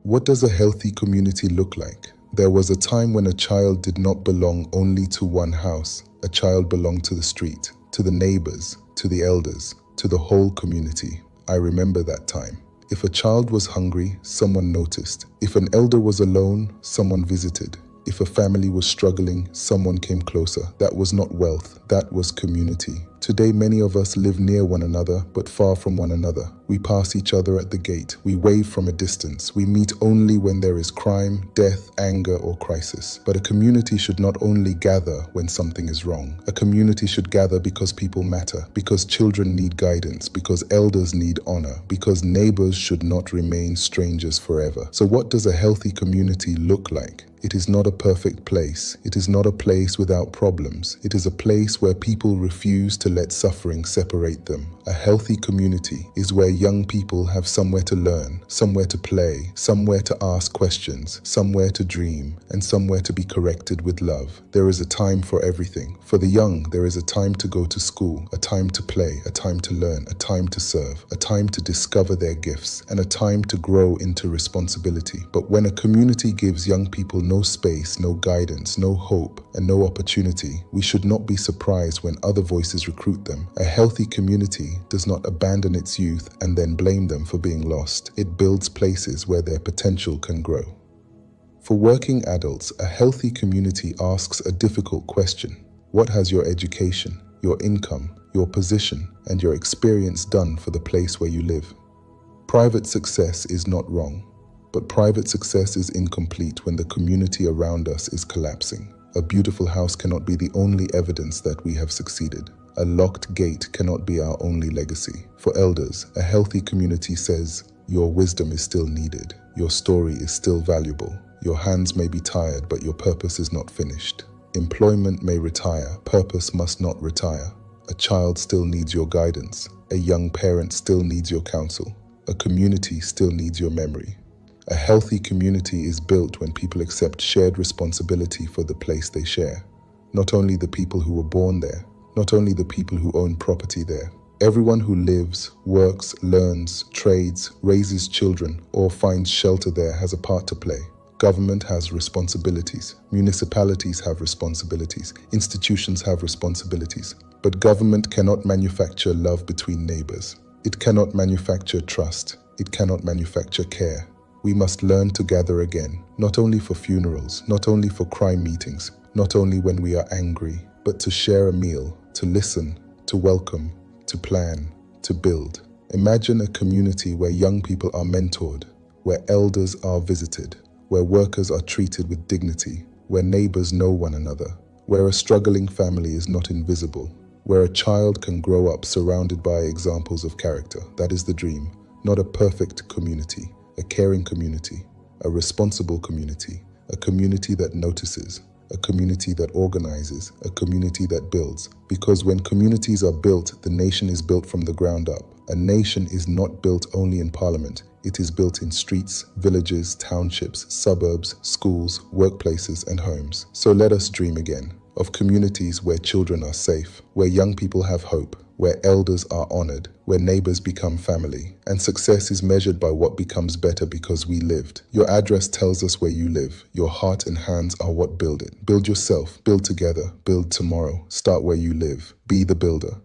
What does a healthy community look like? There was a time when a child did not belong only to one house. A child belonged to the street, to the neighbors, to the elders, to the whole community. I remember that time. If a child was hungry, someone noticed. If an elder was alone, someone visited. If a family was struggling, someone came closer. That was not wealth, that was community. Today, many of us live near one another, but far from one another. We pass each other at the gate. We wave from a distance. We meet only when there is crime, death, anger, or crisis. But a community should not only gather when something is wrong. A community should gather because people matter, because children need guidance, because elders need honor, because neighbors should not remain strangers forever. So what does a healthy community look like? It is not a perfect place. It is not a place without problems. It is a place where people refuse to let suffering separate them. A healthy community is where young people have somewhere to learn, somewhere to play, somewhere to ask questions, somewhere to dream, and somewhere to be corrected with love. There is a time for everything. For the young, there is a time to go to school, a time to play, a time to learn, a time to serve, a time to discover their gifts, and a time to grow into responsibility. But when a community gives young people no space, no guidance, no hope, and no opportunity, we should not be surprised when other voices recruit them. A healthy community does not abandon its youth and then blame them for being lost. It builds places where their potential can grow. For working adults, a healthy community asks a difficult question. What has your education, your income, your position, and your experience done for the place where you live? Private success is not wrong, but private success is incomplete when the community around us is collapsing. A beautiful house cannot be the only evidence that we have succeeded. A locked gate cannot be our only legacy. For elders, a healthy community says, your wisdom is still needed. Your story is still valuable. Your hands may be tired, but your purpose is not finished. Employment may retire, purpose must not retire. A child still needs your guidance. A young parent still needs your counsel. A community still needs your memory. A healthy community is built when people accept shared responsibility for the place they share. Not only the people who were born there, not only the people who own property there. Everyone who lives, works, learns, trades, raises children, or finds shelter there has a part to play. Government has responsibilities. Municipalities have responsibilities. Institutions have responsibilities. But government cannot manufacture love between neighbors. It cannot manufacture trust. It cannot manufacture care. We must learn to gather again, not only for funerals, not only for crime meetings, not only when we are angry, but to share a meal, to listen, to welcome, to plan, to build. Imagine a community where young people are mentored, where elders are visited, where workers are treated with dignity, where neighbors know one another, where a struggling family is not invisible, where a child can grow up surrounded by examples of character. That is the dream, not a perfect community. A caring community, a responsible community, a community that notices, a community that organizes, a community that builds. Because when communities are built, the nation is built from the ground up. A nation is not built only in parliament. It is built in streets, villages, townships, suburbs, schools, workplaces, and homes. So let us dream again of communities where children are safe, where young people have hope, where elders are honored, where neighbors become family, and success is measured by what becomes better because we lived. Your address tells us where you live. Your heart and hands are what build it. Build yourself, build together, build tomorrow. Start where you live. Be the builder.